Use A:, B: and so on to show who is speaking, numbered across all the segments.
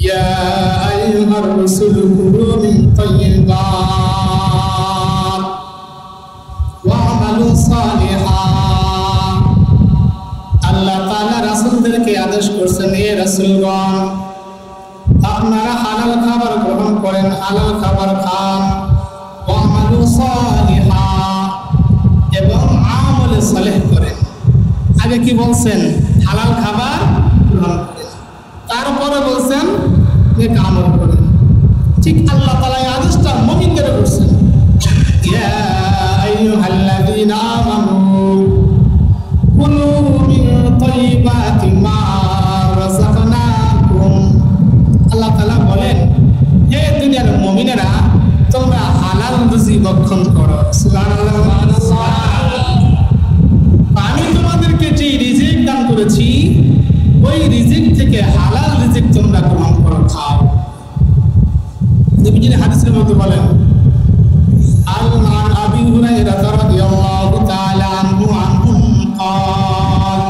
A: ইয়া আইয়ুহার রাসূলু কুলু মিন তাইয়্যিবাত ওয়া আমালু সালিহান। আল্লাহ তাআলা রাসূলদেরকে আদেশ করছেন, হে রাসূলগণ, আপনারা হালাল খাবার গ্রহণ করেন, হালাল খাবার খান, ওয়া আমালু সালিহান, এবং আমলে সালেহ করেন। আগে কি বলছেন? হালাল খাবার গ্রহণ করেন, তারপরে বলছেন নেক আমল করেন। ঠিক আল্লাহ তাআলা এই আদেশটা মুমিনদের করছেন, ইয়া আইয়ুহাল্লাযীনা আমানু কুলু মিন তাইয়্যিবাতি মা রাযাকনাকুম। আল্লাহ তাআলা বলেন, হে দুনিয়ার মুমিনেরা, তোমরা হালাল রুজি ভক্ষণ করো। সুবহানাল্লাহ। আমি তোমাদেরকে যে রিজিক দান করেছি, ওই রিজিক থেকে হালাল রিজিক তোমরা গ্রহণ করো, খাও। নবীজি হাদিসের মধ্যে বলেন, আন আবি হুরায়রা রাদিয়াল্লাহু তাআলা আনহু قال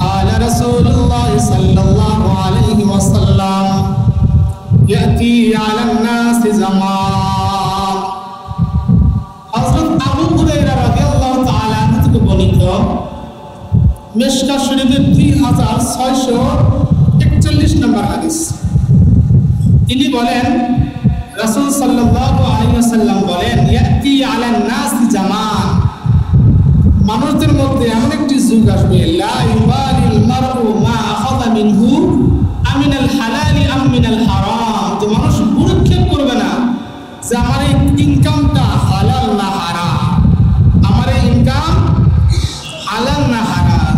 A: قال رسول الله صلى الله عليه وسلم يأتي على الناس زمان। হযরত আবু হুরায়রা রাদিয়াল্লাহু তাআলা আনহু থেকে বর্ণিত, মিশকাত শরীফের 3641 নম্বর হাদিস। তিনি বলেন, রাসূল সাল্লাল্লাহু আলাইহি ওয়াসাল্লাম বলেন, ইয়াতি আলান নাস জামান, মানুষদের মধ্যে এমন একটি যুগ আসবে, লা ইউবালিল মারউ মা আখাযা মিনহু আমিনাল হালালি আম মিনাল হারাম। তো মানুষ গুরুক্ষেপ করবে না যে আমার এই ইনকামটা হালাল না হারাম, আমার এই ইনকাম হালাল না হারাম।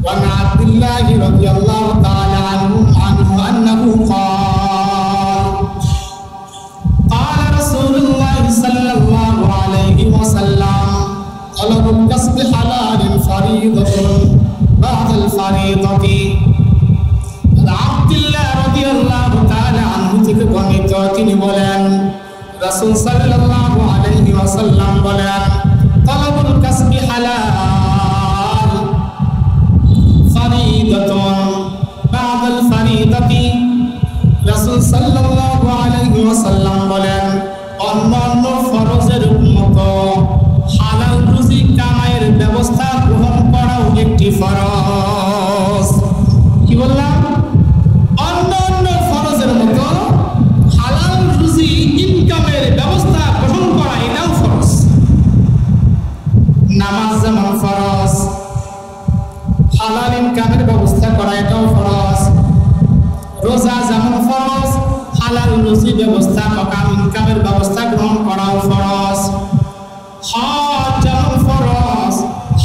A: ওয়া আন আব্দুল্লাহ রাদিয়াল্লাহু তাআলা আনহু আন্নাহু قال قال رسول الله صلى الله عليه وسلم طلب الكسب حلال فريضة بعد الفريضة। আব্দুল্লাহ রাদিয়াল্লাহু তাআলা আনহু থেকে বর্ণিত, তিনি বলেন, রাসূল সাল্লাল্লাহু আলাইহি ওয়াসাল্লাম বলেন, তালাবুল কাসবি হালাল ফরিদাতুন বা'দাল ফরিদাতি। রাসূল সাল্লাল্লাহু আলাইহি ওয়াসাল্লাম বলেন, অন্যান্য ফরজের মতো হালাল রুজি কামাইয়ের ব্যবস্থা গ্রহণ করাও একটি ফরজ। কি বললাম? অন্যান্য ফরজের মতো হালাল রুজি ইনকামের ব্যবস্থা গ্রহণ করা এটাও ফরজ। নামাজ যেমন ফরজ, হালাল ইনকামের ব্যবস্থা করা এটাও ফরজ। রোজা যেমন ফরজ, হালাল রুজি ব্যবস্থা ইনকামের ব্যবস্থা গ্রহণ করাও ফরজ। হজ যেমন ফরজ,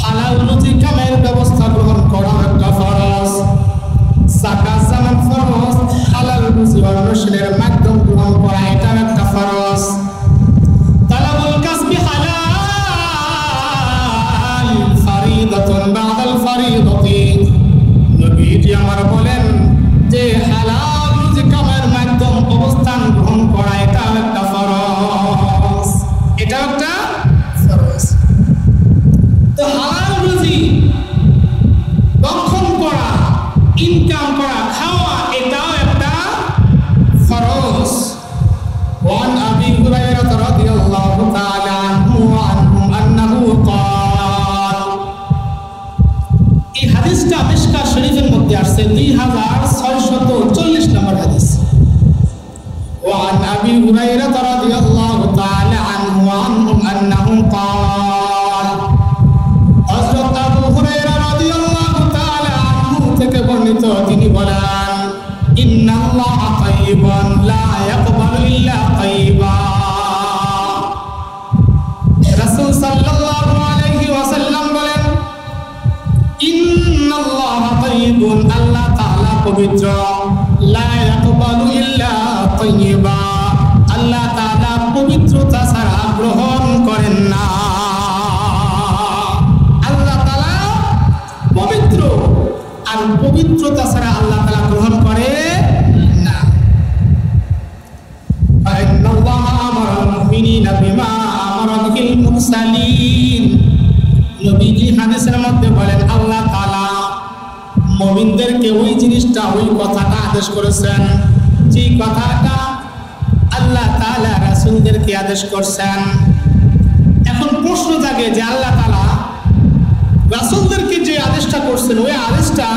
A: হালাল রুজি কামের ব্যবস্থা গ্রহণ করাও একটা ফরজ। যাকাত যেমন ফরজ, হালাল রুজি অন্বেষণের মাধ্যম গ্রহণ করা এটাও একটা ফরজ। তালাবুল কাসবি হালাল ফরিদাতুন বা'দাল ফরিদাতি। নবীজি আমার বলেন যে হালাল রুজি কামের মাধ্যম অবস্থান গ্রহণ করা এটাও একটা ফরজ, এটা একটা ফরজ। তো হালাল রুজি ভক্ষণ করা, ইনকাম করা, খাওয়া এটাও একটা ফরজ। ওয়ান আবি হুরায়রা রাদিয়াল্লাহু তাআলা আনহু আন্নাহু قال। এই হাদিসটা মিশকাত শরীফের মধ্যে আসছে 2640 নম্বর হাদিস। وعن أبي هريرة رضي الله تعالى عنه أنه قال حضرت أبو هريرة رضي الله تعالى عنه থেকে বর্ণিত, তিনি বলেন, إن الله طيب لا يقبل إلا طيبا। রাসূল সাল্লাল্লাহু আলাইহি ওয়াসাল্লাম বলেন, إن الله طيب, আল্লাহ তাআলা পবিত্র, লা ইয়াকবালু ইল্লা তাইয়্যিবা, আল্লাহ তাআলা পবিত্রতা ছাড়া গ্রহণ করেন না। আল্লাহ তাআলা পবিত্র, আর পবিত্রতা ছাড়া আল্লাহ তাআলা গ্রহণ করে না। ফাইন্নাল্লাহা আমারাল মুমিনিনা বিমা আমারা বিহিল মুরসালিন। নবীজি হাদিসের মধ্যে বলেন, আল্লাহ তাআলা মুমিন মুমিনদেরকে ওই জিনিসটা, ওই কথাটা আদেশ করেছেন, যে কথাটা আল্লাহ তাআলা রাসূলদেরকে আদেশ করছেন। এখন প্রশ্ন জাগে যে আল্লাহ তাআলা রাসূলদেরকে যে আদেশটা করছেন, ওই আদেশটা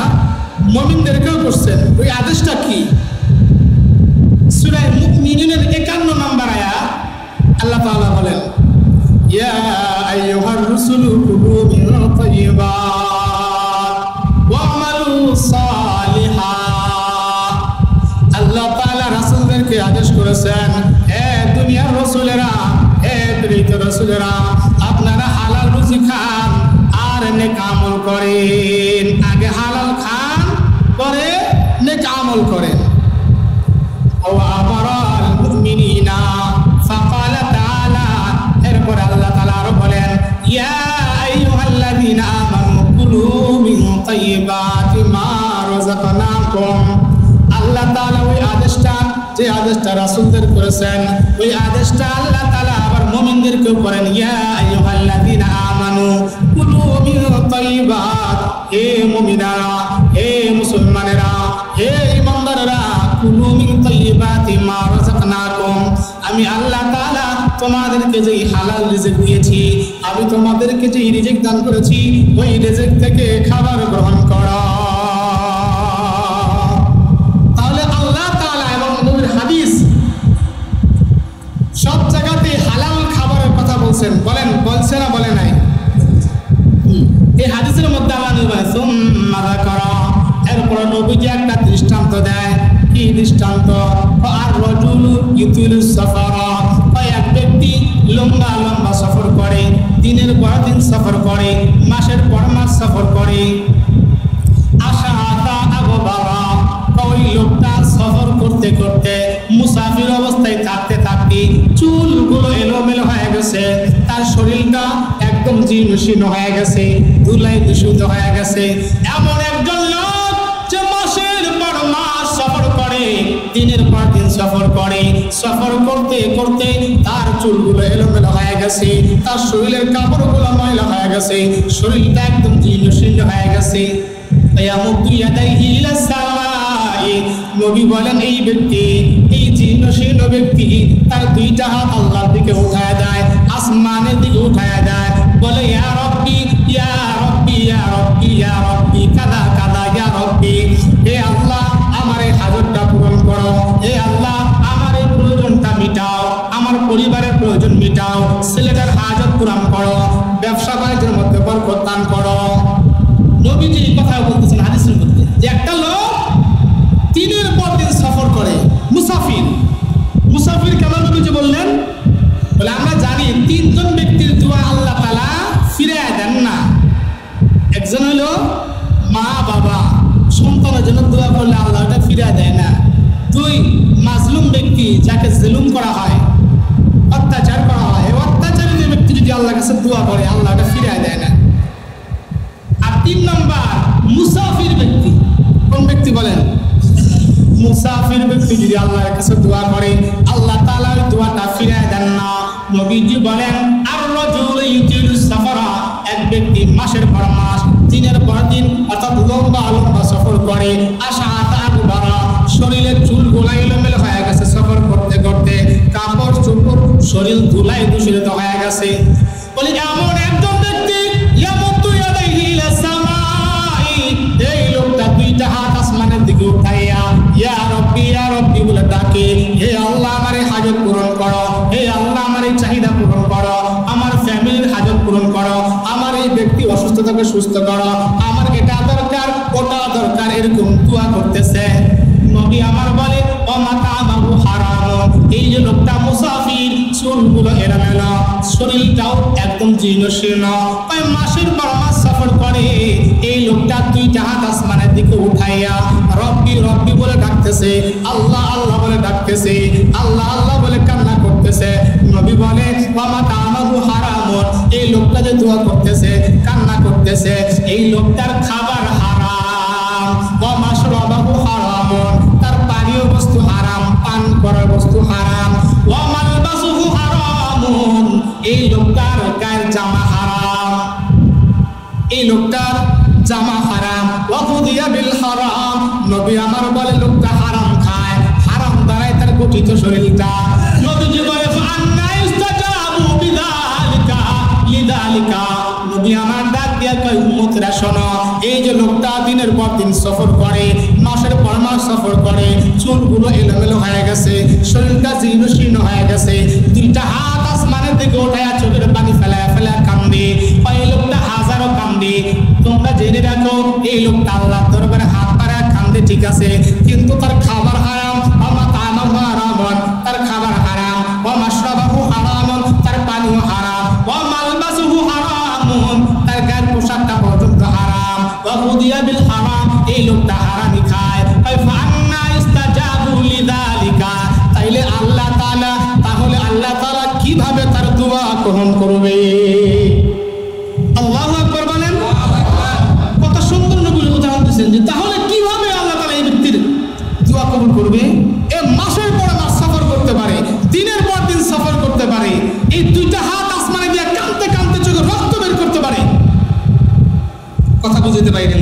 A: মুমিনদেরকেও করছেন, ওই আদেশটা কি? সূরা মুমিনুনের 51 নম্বর আয়াত আল্লাহ তাআলা বলেন, ইয়া আইয়ুহার রাসূলু কুলু মিন তাইয়্যিবাত ওয়া আমালু সালিহান। আল্লাহ তাআলা রাসূলদেরকে আদেশ করেছেন, হে দুনিয়ার রাসূলেরা, হে প্রেরিত রাসূলেরা, আপনারা হালাল রুজি খান আর নেক আমল করেন। আগে হালাল খান, পরে নেক আমল করেন। এরপর আল্লাহ তাআলা আরো বলেন, ইয়া আইয়ুহাল্লাযীনা আমানু কুলু মিন তাইয়্যিবাতি মা রাযাকনাকুম। আল্লাহ তাআলা ওই আদেশটা, যে আদেশটা রাসূলদের করেছেন, ওই আদেশটা আল্লাহ তাআলা আবার মুমিনদেরকেও করেন, ইয়া আইয়ুহাল্লাযীনা আমানু কুলু মিন তাইয়্যিবাত। হে মুমিনারা, হে মুসলমানেরা, হে ঈমানদারেরা, কুলু মিন তাইয়্যিবাতি মা রাযাকনাকুম। আমি আল্লাহ তাআলা তোমাদেরকে যে হালাল রিজিক দিয়েছি, আমি তোমাদেরকে যে রিজিক দান করেছি, ওই রিজিক থেকে খাবার গ্রহণ করো। তাহলে আল্লাহ তাআলা এবং নবীর হাদিস সব জায়গাতে হালাল খাবারের কথা বলছেন। বলছে না বলে নাই? এই হাদিসের মধ্যে আল্লাহ সুম্মা যাকারা, এরপর নবীজি একটা দৃষ্টান্ত দেয়। কি দৃষ্টান্ত? আর রাজুলু ইউতিলুস সাফারা, এক ব্যক্তি লম্বা লম্বা সফর করে, দিনের পর দিন সফর করে, মাসের পর মাস সফর করে। আশা আতা আগবারা, ওই লোকটা সফর করতে করতে, মুসাফির অবস্থায় থাকতে থাকতে চুলগুলো এলোমেলো হয়ে গেছে, তার শরীরটা একদম জীর্ণ শীর্ণ হয়ে গেছে, ধুলায় দূষিত হয়ে গেছে। এমন একজন লোক যে মাসের পর মাস সফর করে, দিনের পর দিন সফর করে, সফর করতে করতে তার চুলগুলো এলোমেলো হয়ে গেছে, তার শরীরের কাপড়গুলো ময়লা হয়ে গেছে, শরীরটা একদম জীর্ণ শীর্ণ হয়ে গেছে। নবী বলেন, এই ব্যক্তি, এই জীর্ণ শীর্ণ ব্যক্তি তার দুইটা হাত আল্লাহর দিকে উঠায় দেয়, আসমানের দিকে উঠায় দেয়, বলে ইয়া রব্বি ইয়া রব্বি ইয়া রব্বি ইয়া রব্বি কাদা কাদা ইয়া রব্বি। হে আল্লাহ, আমার এই হাজতটা পূরণ করো, হে আল্লাহ আমার এই প্রয়োজনটা মিটাও, আমার পরিবারের প্রয়োজন মিটাও, ছেলেটার হাজত পূরণ করো, ব্যবসা বাণিজ্যের মধ্যে বরকত দান করো। নবীজি এই কথা বলতেছেন হাদিসের মধ্যে, যে একটা লোক দিনের পর দিন সফর করে, মুসাফির কেন নবীজি বললেন? বলে আমরা জানি তিনজন ব্যক্তির দোয়া আল্লাহ তাআলা ফিরিয়ে দেন না। একজন হলো মা বাবা, সন্তানের জন্য দোয়া করলে আল্লাহ ওটা ফিরিয়ে দেয় না। দুই, মাজলুম ব্যক্তি, যাকে জুলুম করা হয়, অত্যাচার করা হয়, এই অত্যাচারী ব্যক্তি যদি আল্লাহর কাছে দোয়া করে, আল্লাহ ওটা ফিরিয়ে দেয় না। আর 3 নম্বর মুসাফির ব্যক্তি। কোন ব্যক্তি বলেন? মুসাফির ব্যক্তি যদি আল্লাহর কাছে দোয়া করে, আল্লাহ তাআলা ওই দোয়াটা ফিরিয়ে দেন না। নবীজি বলেন, আর রাজুলু ইউতিলুস সাফারা, এক ব্যক্তি মাসের পর মাস, দিনের পর দিন, অর্থাৎ লম্বা লম্বা সফর করে, আশা আতা বারা, শরীরের চুল গোলাই এলোমেলো হয়ে গেছে, সফর করতে করতে কাপড় চোপড় শরীর ধুলায় দূষিত হয়ে গেছে। বলি এমন একজন ব্যক্তি, ইয়ামুতু ইয়াদাইহি ইলাস সামাই, এই লোকটা দুইটা হাত আসমানের দিকে উঠাইয়া ইয়া রব্বি বলে ডাকে, হে আল্লাহ আমার এই হাজত পূরণ করো, হে আল্লাহ আমার এই চাহিদা পূরণ করো, আমার ফ্যামিলির হাজত পূরণ করো, আমার এই ব্যক্তি অসুস্থতাকে সুস্থ করো, আমার এটা দরকার ওটা দরকার, এরকম দোয়া করতেছে। নবী আমার বলে, ও মাতামাহু হারাম, এই যে লোকটা মুসাফির, চুলগুলো এলোমেলো, শরীরটাও একদম জীর্ণ শীর্ণ, মাসের পর মাস সফর করে, এই লোকটা দুইটা হাত আসমানের দিকে উঠাইয়া রব্বি রব্বি বলে ডাকতেছে, আল্লাহ আল্লাহ বলে ডাকতেছে, আল্লাহ আল্লাহ বলে কান্না করতেছে। নবী বলে, ও মাতামাহু হারাম, এই লোকটা যে দোয়া করতেছে, কান্না করতেছে, এই লোকটার খাবার হারাম, ও মাশরাবাহু হারাম, তার পানীয় বস্তু হারাম, পান করার বস্তু হারাম, ও মালবাসুহু হারাম, এই লোকটার গায়ের জামা হারাম, এই লোকটার জামা হারাম, ওয়া কুদিয়া বিল হারাম। নবী আমার বলে লোকটা হারাম খায়, হারাম দ্বারাই তার গঠিত শরীরটা। নবীজি বলে ফান্না ইস্তাজাবু বিযালিকা লিযালিকা। নবী আমার ডাক দিয়া কয় উম্মতরা শোনো, এই যে লোকটা দিনের পর দিন সফর করে, মাসের পর মাস সফর করে, চুলগুলো এলোমেলো হয়ে গেছে, শরীরটা জীর্ণ শীর্ণ হয়ে গেছে, দুইটা হাত আসমানের দিকে ওঠায়া চোখের পানি ফেলায় ফেলায় কান্দে, এই লোকটা হাজারো কান্দে। তোমরা জেনে রাখো এই লোকটা আল্লাহর দরবারে হাত পাড়ায় কান্দে ঠিক আছে, কিন্তু তার খাবার হারাম, মাতামাহু হারাম, তার খাবার হারাম, ওয়া মাশরাবাহু হারাম, তার পানিও হারাম, ওয়া মালবাসুহু হারাম, তার গায়ের পোশাকটা পর্যন্ত হারাম, ওয়া কুদিয়া বিল হারাম, এই লোকটা হারামি খায়। ফান্না ইস্তাজাবু লিযালিকা। তাইলে আল্লাহ তাআলা, তাহলে আল্লাহ তাআলা কিভাবে তার দোয়া গ্রহণ করবে? আল্লাহু আকবার বলেন। কত সুন্দর নবী উদাহরণ দিয়েছেন যে তাহলে কিভাবে আল্লাহ তাআলা এই ব্যক্তির দোয়া কবুল করবে? এ মাসের পর মাস সফর করতে পারে, দিনের পর দিন সফর করতে পারে, এই দুইটা হাত আসমানে দিয়ে কাঁদতে কাঁদতে চোখে রক্ত বের করতে পারে। কথা বুঝতে পারেন?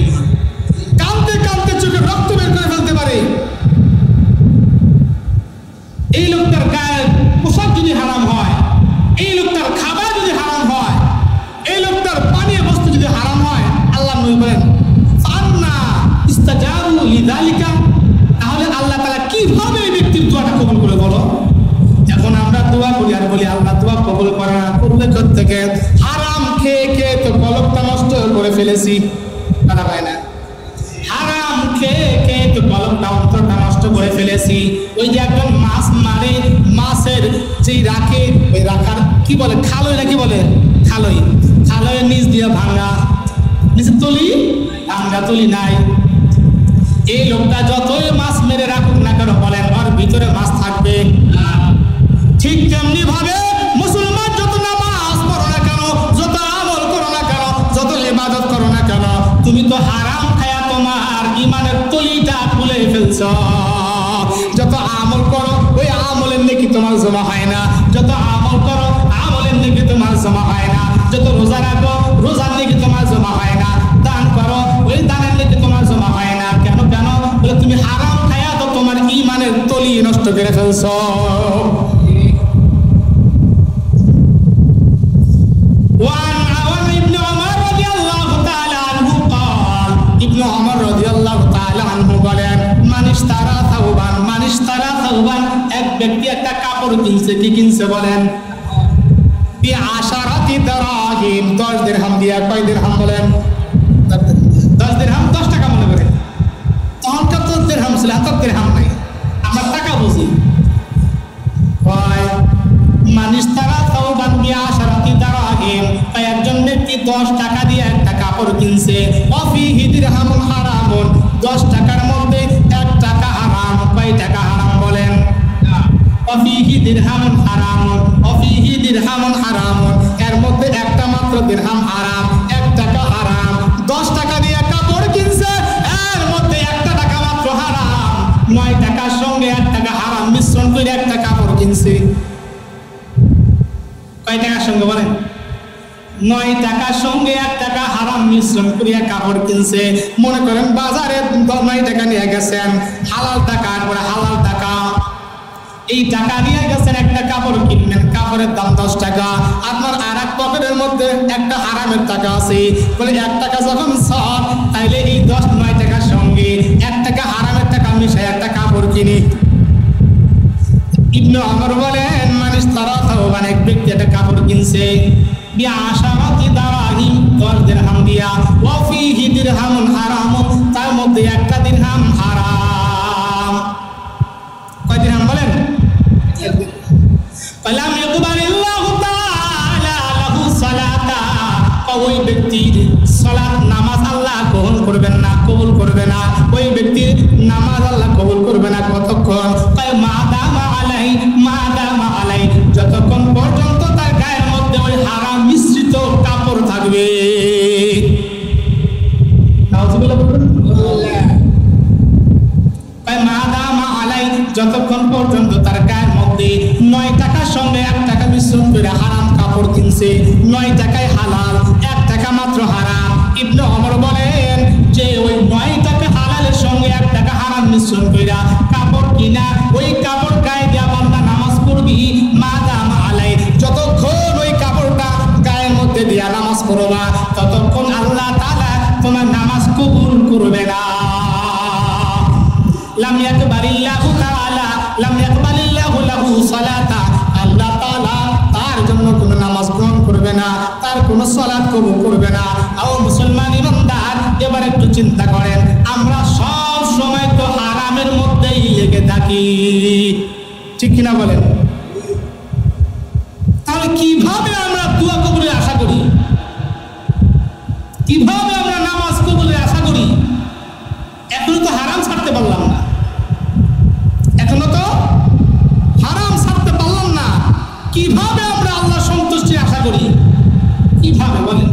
A: কাঁদতে কাঁদতে চোখে রক্ত বের করে ফেলতে পারে। এই লোকটার গায়ের পোশাক যদি হারাম হয়, এই লোকটার খাবার যদি হারাম হয়, এই লোকটার পানীয় বস্তু যদি হারাম হয়, আল্লাহ নবী বলেন ফান্না ইস্তাজাবু লিযালিকা। তাহলে আল্লাহ তাআলা কিভাবে এই ব্যক্তির দোয়াটা কবুল করে বলো? এখন আমরা দোয়া করি আর বলি আল্লাহ দোয়া কবুল করে না, করবে থেকে হারাম খেয়ে খেয়ে তো কলবটা নষ্ট করে ফেলেছি। কথা হয় না? হারাম খেয়ে খেয়ে তো কলবটা অন্তরটা নষ্ট করে ফেলেছি। ওই যে একজন মাছ মারে, মাছের যেই রাখে, ওই রাখার কি বলে, খালই নাকি বলে, খালই, খালয়ের নিচ দিয়ে ভাঙা, নিচে তলি, ভাঙা তলি নাই। এই লোকটা যতই মাছ মেরে রাখুক না কেন বলেন, ওর ভিতরে মাছ থাকবে। ঠিক তেমনি ভাবে মুসলমান যত নামাজ পড়ো না কেন, যত আমল করো না কেন, যত ইবাদত করো না কেন, তুমি তো হারাম খায়া তোমার ইমানের তলিটা খুলে ফেলছ। যত আমল করো ওই আমলের নেকি তোমার জমা হয় না, যত আমল করো আমলের নেকি তোমার জমা হয় না, যত রোজা রাখো রোজার নেকি তোমার জমা হয় না, দান করো ওই দানের নেকি তোমার জমা হয় না। কেন কেন বলে তুমি হারাম খায়া তো তোমার ইমানের তলি নষ্ট করে ফেলছ। ইবনে ওমর রাদিয়াল্লাহু তাআলা আনহু বলেন, মানিশ তারা থাউবান, এক ব্যক্তি একটা কাপড় কিনছে। কি কিনছে বলেন? বি আশারাতি দারাহিম, 10 দিরহাম দিয়া। কয় দিরহাম বলেন? 10 দিরহাম, 10 টাকা মনে করে। তখনকার তো দিরহাম ছিল, হাতে দিরহাম নাই, আমরা টাকা বুঝি। মানিশ তারা থাউবান বি আশারাতি দারাহিম, একজন ব্যক্তি 10 টাকা দিয়ে একটা কাপড় কিনছে। অফিহি দিরহামুন হারামুন, 10 টাকার মধ্যে 1 টাকা হারাম। কয় টাকা হারাম বলেন? অফিহি দিরহামুন হারামুন, অফিহি দিরহামুন হারামুন, এর মধ্যে একটা মাত্র দিরহাম হারাম, 1 টাকা হারাম। 10 টাকা দিয়ে কাপড় কিনছে, এর মধ্যে 1 টাকা মাত্র হারাম। 9 টাকার সঙ্গে 1 টাকা হারাম মিশ্রণ করে একটা কাপড় কিনছে। কয় টাকার সঙ্গে বলেন? 9 টাকার সঙ্গে 1 টাকা হারাম মিশ্রণ করিয়া কাপড় কিনছে। মনে করেন বাজারে 9 টাকা নিয়ে গেছেন, হালাল টাকা, করে হালাল টাকা, এই টাকা নিয়ে গেছেন একটা কাপড় কিনবেন, কাপড়ের দাম 10 টাকা। আপনার আর এক পকেটের মধ্যে একটা হারামের টাকা আছে, বলে 1 টাকা যখন সব, তাইলে এই 9 টাকার সঙ্গে 1 টাকা হারামের টাকা মিশাই একটা কাপড় কিনি। ইবনে ওমর বলেন, মানিশ তারা থাউবান, এক ব্যক্তি একটা কাপড় কিনছে, বি আশারাতি দারাহিম, 10 দিরহাম দিয়া। ওয়া ফিহি দিরহামুন হারামুন, তার মধ্যে একটা দিরহাম হারাম। কয় দিরহাম বলেন? ফালাম ইয়াকবালিল্লাহু তাআলা লাহু সালাতা, ওই ব্যক্তির সালাত নামাজ আল্লাহ গ্রহণ করবেন না, কবুল করবে না। ওই ব্যক্তির নামাজ আল্লাহ কবুল করবে না। কতক্ষণ? তাই মাদামা আলাই, যতক্ষণ পর্যন্ত তার গায়ের মধ্যে ওই হারাম মিশ্রিত কাপড় থাকবে। মাদামা আলাই, যতক্ষণ পর্যন্ত তার গায়ের মধ্যে 9 টাকার সঙ্গে 1 টাকা মিশ্রণ করে হারাম কাপড় কিনছে, 9 টাকায় হালাল, 1 টাকা মাত্র হারাম। ইবনে ওমর বলেন, যে ওই 9 টাকা হালালের সঙ্গে 1 টাকা হারাম মিশ্রণ কইরা কাপড় কিনা ওই কাপড় গায়ে দিয়া বান্দা নামাজ পড়বি মাদাম আলাই, যতক্ষণ ওই কাপড়টা গায়ের মধ্যে দিয়া নামাজ পড়বা ততক্ষণ আল্লাহ তাআলা তোমার নামাজ কবুল করবে না। লাম ইয়াকবালিল্লাহু তাআলা লাম ইয়াকবালিল্লাহু লাহু সালাতা, আল্লাহ তাআলা তার জন্য কোনো নামাজ গ্রহণ করবে না, তার কোনো সালাত কবুল করবে না। ও মুসলমান ইমানদার, এবার একটু চিন্তা করেন, আমরা সব সময় তো হারামের মধ্যেই লেগে থাকি, ঠিক কিনা বলেন? তাহলে কিভাবে আমরা দোয়া কবুলের আশা করি? কিভাবে আমরা নামাজ কবুলের আশা করি? এখনো তো হারাম ছাড়তে পারলাম না, এখনো তো হারাম ছাড়তে পারলাম না, কিভাবে আমরা আল্লাহ সন্তুষ্টি আশা করি? কিভাবে বলেন?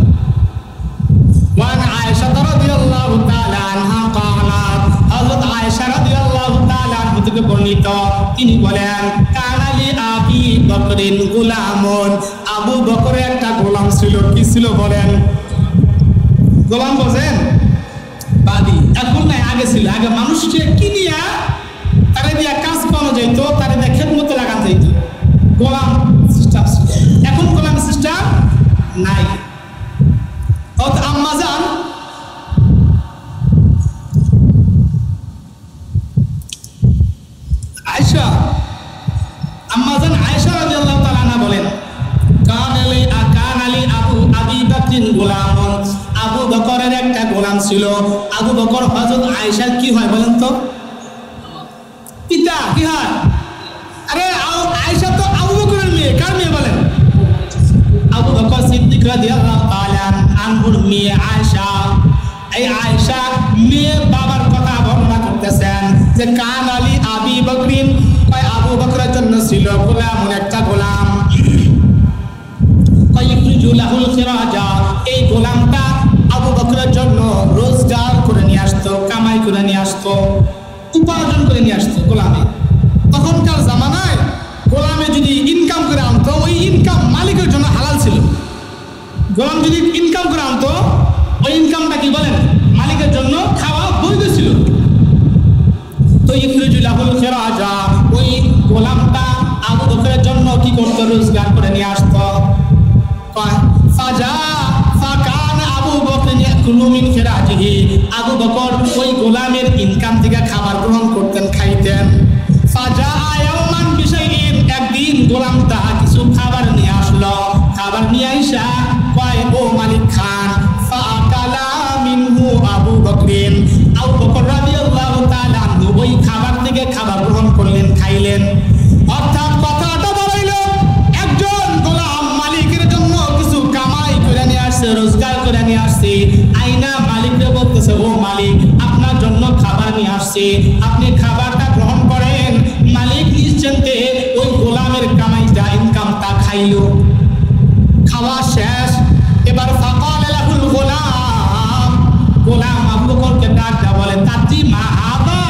A: وعن عائشة رضي الله تعالى عنها قالت, হযরত আয়েশা রাদিয়াল্লাহু তাআলা আনহা থেকে বর্ণিত, তিনি বলেন, কানা লি আবি বকরিন গুলামুন, আবু বকরের একটা গোলাম ছিল। কি ছিল বলেন? গোলাম বোঝেন? বাদী। এখন নাই, আগে ছিল। আগে মানুষকে কিনিয়া তারে দিয়া কাজ করানো যাইত, তারে দিয়া খেদমতে লাগানো যাইত, গোলাম সিস্টেম। এখন গোলাম সিস্টেম নাই। আম্মাজান আয়েশা রাদিয়াল্লাহু তাআলা আনহা বলেন, কানালি আবু বকরিন গোলামুন, আবু বকরের একটা গোলাম ছিল। আবু বকর হযরত আয়েশার কি হয় বলেন তো? পিতা। কি হয়? আরে আয়েশা তো আবু বকরের মেয়ে। কার মেয়ে বলেন? আবু বকর সিদ্দিক রাদিয়াল্লাহু তাআলা আনহুর মেয়ে আয়েশা। এই আয়েশা মেয়ে বাবার কথা বর্ণনা করতেছেন যে কানালি আবি বকরিন, আবু বকরের জন্য ছিল গোলাম, একটা গোলাম। এই গোলামটা আবু বকরের জন্য রোজগার করে নিয়ে আসতো, কামাই করে নিয়ে আসতো, উপার্জন করে নিয়ে আসতো গোলামে। তখনকার জামানায় গোলামে যদি ইনকাম করে আনতো, ওই ইনকাম মালিকের জন্য হালাল ছিল। গোলাম যদি ইনকাম করে আনতো, ওই ইনকামটা কি বলেন? মালিকের জন্য খাওয়া বৈধ ছিল। তো ওই গোলামটা আবু বকরের জন্য কি করতো? রোজগার করে নিয়ে আসতো। আবু বকর ওই গোলামের ইনকাম থেকে খাবার গ্রহণ করতেন, খাইতেন। একদিন গোলামটা কিছু খাবার নিয়ে আসলো। খাবার নিয়ে আইসা কয়, ও মালিক খান। আবু বকর রাদিয়াল্লাহু তাআলা আনহু ওই খাবার থেকে খাবার গ্রহণ করলেন, খাইলেন। অর্থাৎ কথাটা বলাইলো, একজন গোলাম মালিকের জন্য কিছু কামাই করে নিয়ে আসছে, রোজগার করে নিয়ে আসছে। আইনা মালিককে বলতেছে, ও মালিক, আপনার জন্য খাবার নিয়ে আসছে, আপনি খাবারটা গ্রহণ করেন। মালিক নিশ্চিন্তে ওই গোলামের কামাইটা, ইনকামটা খাইল। খাওয়া শেষ। এবার ফাকালা লাহুল গোলাম, গোলাম আবু বকরকে ডাকটা বলে, তাতি মা হাদা,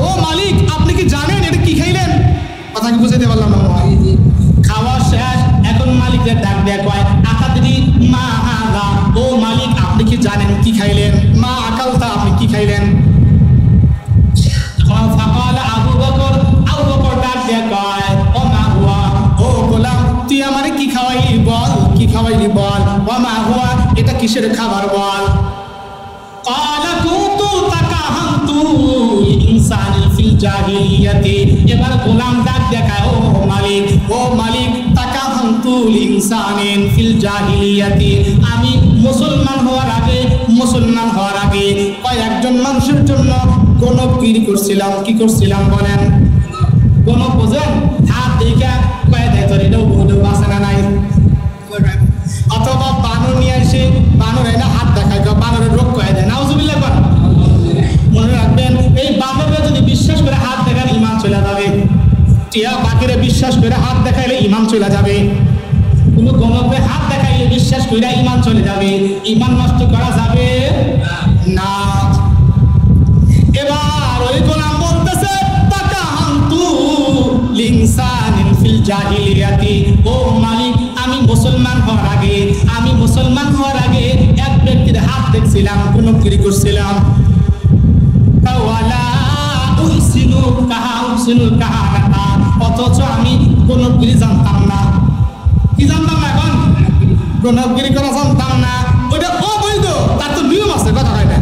A: ও মালিক, আপনি কি জানেন এটা কি খাইলেন? কথা কি বুঝাইতে পারলাম না? খাওয়া শেষ। এখন মালিকের ডাক দেয়া কয়, আকাদরি মা হাদা, ও মালিক, আপনি কি জানেন কি খাইলেন? মা আকালতা, আপনি কি খাইলেন? ফাকালা আবু বকর ডাক দেয়া কয়, ও মা হুয়া, ও গোলাম, তুই আমারে কি খাওয়াইলি বল, কি খাওয়াইলি বল। ও মা হুয়া, এটা কিসের খাবার বল। এবার গোলাম ডাক দেখায়, ও মালিক, তাকাহান্তুল ইনসানিন ফিল জাহিলিয়াতি, আমি মুসলমান হওয়ার আগে কয়েকজন মানুষের জন্য গণকগিরি করছিলাম। কি করছিলাম বলেন? গণক বোঝেন? হাত দেখে কয়ে দেয়, তোর এটাও আছে না নাই? অথবা বানর নিয়ে আসে, বানর এনে হাত দেখায়, বানরের রোগ কয়ে দেয়। নাউজুবিল্লাহ কর। মনে রাখবেন, এই বানরে যদি বিশ্বাস করে হাত দেখান, ঈমান চলে যাবে। টিয়া বাকিরে বিশ্বাস করে হাত দেখাইলে ঈমান চলে যাবে। কোন গণকে হাত দেখাইলে বিশ্বাস করে ঈমান চলে যাবে। ঈমান নষ্ট করা যাবে না। এবার ওই গোলাম বলতেছে, তাকাহান্তু লিনসানিন ফিল জাহিলিয়াতি, ও মালিক, আমি আমি মুসলমান হওয়ার আগে এক ব্যক্তির হাত দেখছিলাম, কোন গিরি করছিলাম। অথচ আমি কোন গিরি জানতাম না। কি জানতাম না? এখন কোন গিরি করা জানতাম না। ওইটা অবৈধ, তার তো নিয়ম আছে, কথা হয় না।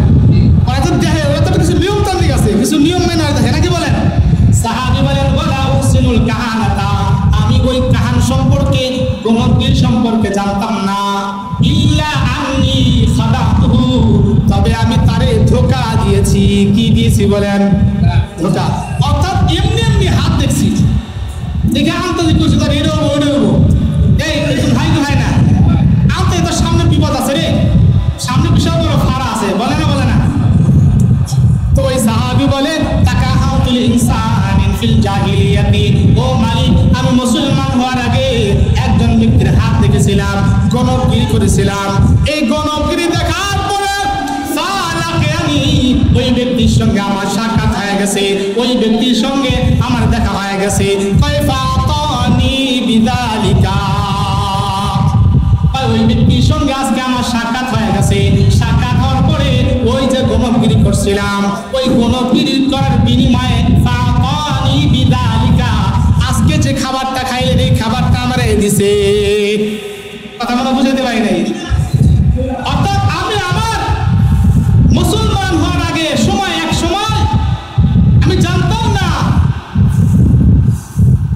A: হয়তো দেখে ওরা তো কিছু নিয়ম তান্ত্রিক আছে, কিছু নিয়ম মেনে দেখে নাকি বলেন। সাহাবী বলেন ওয়ালা উহসিনুল কাহানাতা, আমি ওই কাহান সম্পর্কে গণগির সম্পর্কে জানতাম না। ইল্লা আন্নী খাদাতুহু, তবে আমি তারে ধোঁকা দিয়েছি। কি দিয়েছি বলেন? ধোঁকা। অর্থাৎ এমনি এমনি হাত দেখছি, দেখে আন্তরিক করছি, তার এটা হবো ওইটা হবো। এই ভাই তো হয় না, আনতে তোর সামনে বিপদ আছে রে, সামনে বিশাল বড় ফাড়া আছে, বলে না। তো ওই সাহাবী বলে তাকাহাতুল ইনসানিন ফিল জাহিলিয়াতি, ও মালিক, আমি মুসলমান হওয়ার আগে একজন ব্যক্তির হাত দেখেছিলাম, গণগিরি করেছিলাম। এই গণগিরি দেখার পরে ওই ব্যক্তির সঙ্গে আমার সাক্ষাৎ হয়ে গেছে, ওই ব্যক্তির সঙ্গে আমার দেখা হয়ে গেছে। ওই ব্যক্তির সঙ্গে আজকে আমার সাক্ষাৎ হয়ে গেছে। সাক্ষাৎ হওয়ার পরে ওই যে গণগিরি করছিলাম, ওই গণগিরি করার বিনিময়ে আজকে যে খাবারটা খাইলেন, এই খাবারটা আমার দিছে। কথা মনে বুঝাতে পারি নাই। অর্থাৎ আমি আমার মুসলমান হওয়ার আগে এক সময় আমি জানতাম না,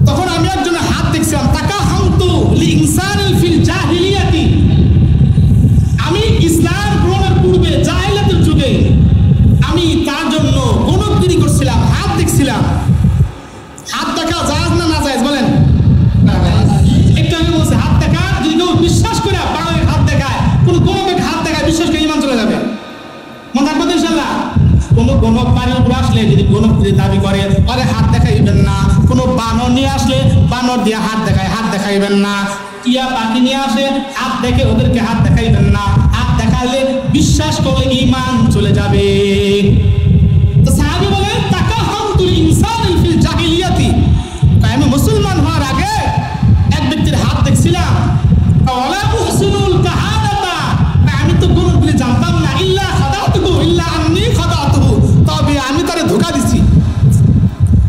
A: তখন আমি একজনের হাত দেখছিলাম। তাকাহামতু লিইনসানিল ফিল জাহিলিয়াতি, আমি ইসলাম গ্রহণের পূর্বে জাহিলিয়াতের যুগে আমি তার জন্য গণগিরি করছিলাম, হাত দেখছিলাম। হাত দেখা জায়েজ না না জায়েজ বলেন? একটু আমি বলছি, হাত দেখা যদি কেউ বিশ্বাস করে বাংলায় হাত দেখায়, কোনো গণকে হাত দেখায়, বিশ্বাস করে ইমান চলে যাবে। মনে থাকবে ইনশাআল্লাহ। কোনো গণক বাড়ির উপর আসলে যদি গণক দাবি করে, আরে হাত দেখাইবেন না। কোনো বানর নিয়ে আসলে বানর দিয়ে হাত দেখাইবেন না। টিয়া পাখি নিয়ে আসে, হাত দেখে ওদেরকে হাত দেখাইবেন না। হাত দেখালে বিশ্বাস করলে ইমান চলে যাবে। তো সাহাবী বলেন তাকাহামতুল ইনসানিল ফিল জাহিলিয়াতি, আমি মুসলমান হওয়ার আগে এক ব্যক্তির হাত দেখছিলাম। ওয়ালা উহসিনুল কাহানাতা, আমি তো গণগিরি জানতাম না। ইল্লা খাদাতুহু, ইল্লা আন্নী খাদাতুহু, তবে আমি তারে ধোঁকা দিছি।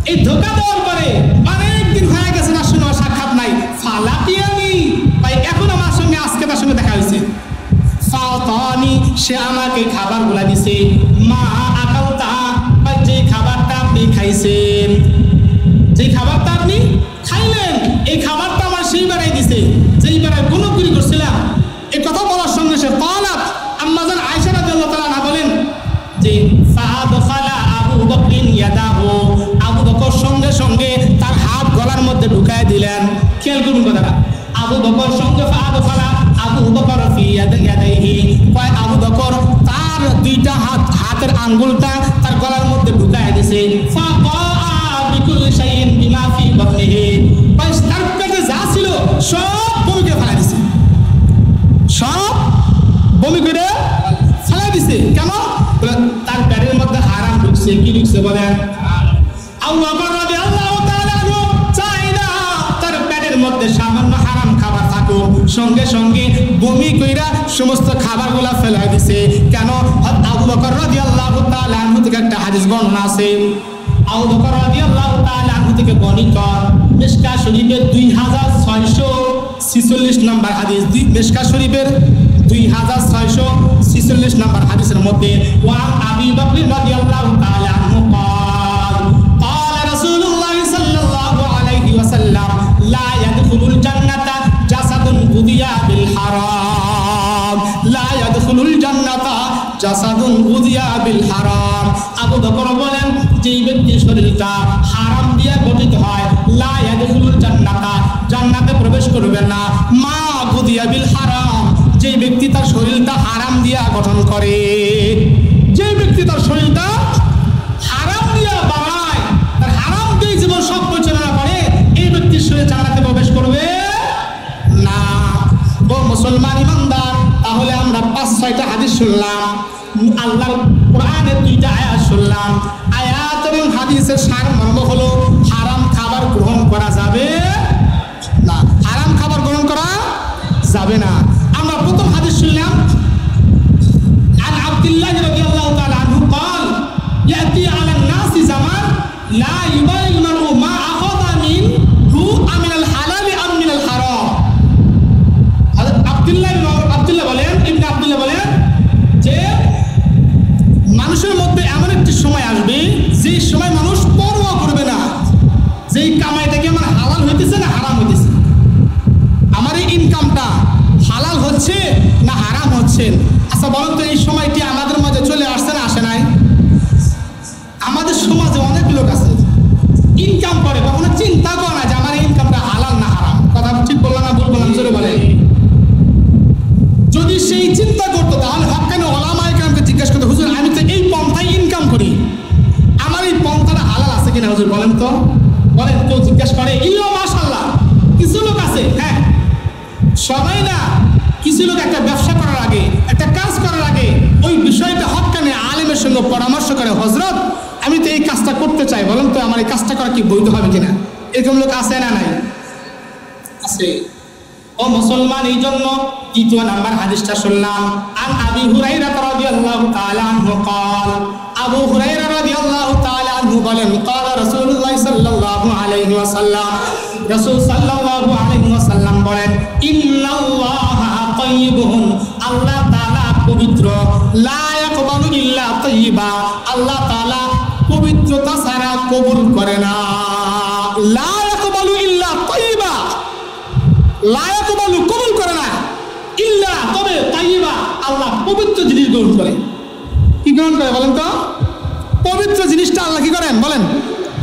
A: এই ধোঁকা দেওয়ার পরে অনেকদিন হয়ে গেছে না শুনে সাক্ষাৎ নাই। ফালাকিয়ানি, ভাই এখন আমার সঙ্গে আজকে তার সঙ্গে দেখা হয়েছে। ফাতানি, সে আমাকে খাবারগুলা দিছে। মা আকালতা, ভাই যে খাবারটা আপনি খাইছেন, যে খাবারটা আপনি খাইলেন, এই খাবারটা আমার সেই বেড়াই দিছে যেই বেড়ায় গণগিরি করছিলাম। এই কথা বলার সঙ্গে সে তালাত আম্মাজান আয়েশা রাদিয়াল্লাহু তাআলা আনহা বলেন যে ফাদখালা আবু বকরিন ইয়াদাহু, আবু বকর সঙ্গে সঙ্গে তার হাত গলার মধ্যে ঢুকায় দিলেন। খেয়াল করুন কথাটা, আবু বকর সঙ্গে ফাদখালা আবু বকর ফি ইয়াদাইহি, কয় আবু বকর তার দুইটা হাতের আঙ্গুলটা তার গলার মধ্যে ঢুকায় দিয়েছে। ফাকা বিকুল্লি শাইইন বিমা ফি বাতনিহি, তার পেটে যা ছিল সব বমি করে ফেলাই দিছে, সব বমি করে ফেলাই দিছে। কেন? তার পেটের মধ্যে হারাম ঢুকছে। কি ঢুকছে বলেন? আবু বকর রাদিয়াল্লাহু তাআলা আনহু চাই না তার পেটের মধ্যে সামান্য হারাম খাবার থাকুক, সঙ্গে সঙ্গে বমি কইরা সমস্ত খাবারগুলা ফেলাই দিছে। কেন? আবু বকর রাদিয়াল্লাহু তাআলা আনহু থেকে একটা হাদিস বর্ণনা আছে। আবু বকর রাদিয়াল্লাহু তাআলা আনহু থেকে বর্ণিত মিশকাত শরীফের 2646 নম্বর হাদিস, মিশকাত শরীফের 2646 নম্বর হাদিসের মধ্যে ওয়া আবি বকর রাদিয়াল্লাহু তাআলা আনহু قال رسول الله صلى الله عليه وسلم لا يدخل الجنة جسد غذي بالحرام لا يدخل الجنة جسد غذي بالحرام। আবু বকর বলেন যেই ব্যক্তির শরীরটা হারাম দিয়ে গঠিত হয়, লা ইয়াদখুলুল জান্নাতা, জান্নাতে প্রবেশ করবে না। মা গুদিয়া বিল হারাম, যে ব্যক্তি তার শরীরটা হারাম দিয়া গঠন করে, যে ব্যক্তি তার শরীরটা হারাম দিয়া বানায়, তার হারাম দিয়ে জীবন সব পরিচালনা করে, এই ব্যক্তির শরীর জান্নাতে প্রবেশ করবে না। ও মুসলমান ইমানদার, তাহলে আমরা 5-6টা হাদিস শুনলাম, আল্লাহর কোরআনের 2টা আয়াত শুনলাম। আয়াত এবং হাদিসের সারমর্ম হলো হারাম খাবার গ্রহণ করা যাবে না। হারাম খাবার গ্রহণ করা লা ইউবাইল মারউ মা আখাযা মিনহু আমিনাল হালালি আম মিনাল হারাম। হযরত আব্দুল্লাহ বলেন যে মানুষের মধ্যে এমন একটি সময় আসবে যে সময় মানুষ পরোয়া করবে না যে এই কামাইটা কি আমার হালাল হইতেছে না হারাম হইতেছে, আমার এই ইনকামটা হালাল হচ্ছে না হারাম হচ্ছে। আচ্ছা বলুন তো, এই সময়টি আমাদের মাঝে চলে আসছে না আসে নাই? আমাদের সমাজে অনেক লোক আছে ইনকাম করে, কখনো চিন্তা করে না যে আমার এই ইনকামটা হালাল না হারাম। কথা ঠিক বললাম না ভুল বললাম? জোরে বলে। যদি সেই চিন্তা করতো তাহলে হক্কানি ওলামায়ে কেরামকে জিজ্ঞেস করতো, হুজুর আমি তো এই পন্থায় ইনকাম করি, আমার এই পন্থাটা হালাল আছে কিনা হুজুর বলেন তো? বলেন, কেউ জিজ্ঞেস করে? ইও মাশাআল্লাহ কিছু লোক আছে, হ্যাঁ সবাই না, কিছু লোক একটা ব্যবসা করার আগে একটা কাজ করার আগে ওই বিষয়টা হক্কানি আলেমের সঙ্গে পরামর্শ করে, হযরত আমি তো এই কাজটা করতে চাই, বলেন তো আমার এই কাজটা করা কি বৈধ হবে কিনা? এরকম লোক আছে না নাই? আছে। ও মুসলমান, এই জন্য দ্বিতীয় নাম্বার হাদিসটা শুনলাম। আন আবি হুরায়রা রাদিয়াল্লাহু তাআলা আনহু قال, আবু হুরায়রা রাদিয়াল্লাহু তাআলা আনহু বলেন, قال রাসূলুল্লাহ সাল্লাল্লাহু আলাইহি ওয়াসাল্লাম, রাসূল সাল্লাল্লাহু আলাইহি ওয়াসাল্লাম বলেন, ইন্নাল্লাহা তাইয়্যিবুন, আল্লাহ তাআলা পবিত্র, লা ইয়াকবালু ইল্লা তাইয়্যিবা, আল্লাহ তাআলা পবিত্রতা ছাড়া কবুল করে না। লা ইয়াকবালু ইল্লা তাইয়্যিবা, লা ইয়াকবালু কবুল করে না, ইল্লা তবে তাইয়্যিবা, আল্লাহ পবিত্র জিনিস গ্রহণ করে। কি গ্রহণ করে বলেন তো? পবিত্র জিনিসটা আল্লাহ কি করেন বলেন?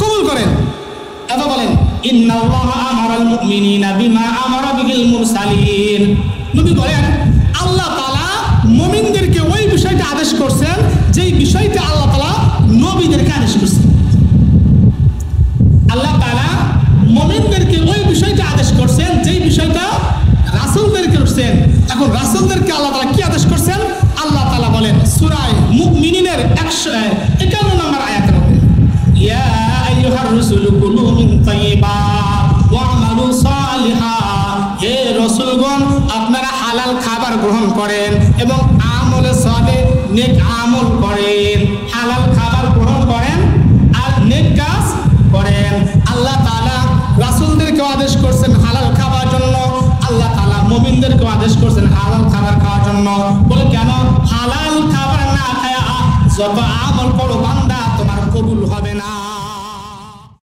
A: কবুল করেন। এবার বলেন, ইন্নাল্লাহা আমারাল মুমিনিনা বিমা আমারা বিহিল মুরসালিন, নবী বলেন আল্লাহ তাআলা মুমিনদেরকে ওই বিষয়টা আদেশ করছেন যেই বিষয়টা আল্লাহ তাআলা নবীদেরকে আদেশ করছেন। আল্লাহ তাআলা মুমিনদেরকে ওই বিষয়টা আদেশ করছেন যেই বিষয়টা রাসূলদেরকে করছেন। এখন রাসূলদেরকে আল্লাহ তাআলা কি আদেশ করছেন? আল্লাহ তাআলা বলেন সূরা মুমিনিনের 151 নম্বর আয়াতের মধ্যে, ইয়া আইয়ুহার রাসূলু কুলু মিন তাইয়্যিবাত ওয়া আমালু সালিহা, হে রাসূলগণ আপনারা হালাল খাবার গ্রহণ করেন এবং আমলে সালেহ নেক আমল করেন। হালাল খাবার গ্রহণ করেন আর নেক কাজ করেন। আল্লাহ তাআলা রাসূলদেরকে আদেশ করছেন হালাল খাবার জন্য, আল্লাহ তাআলা মুমিনদেরকে আদেশ করছেন হালাল খাবার খাওয়ার জন্য। বলে কেন? হালাল খাবার না খায়া যত আমল করো বান্দা তোমার কবুল হবে না।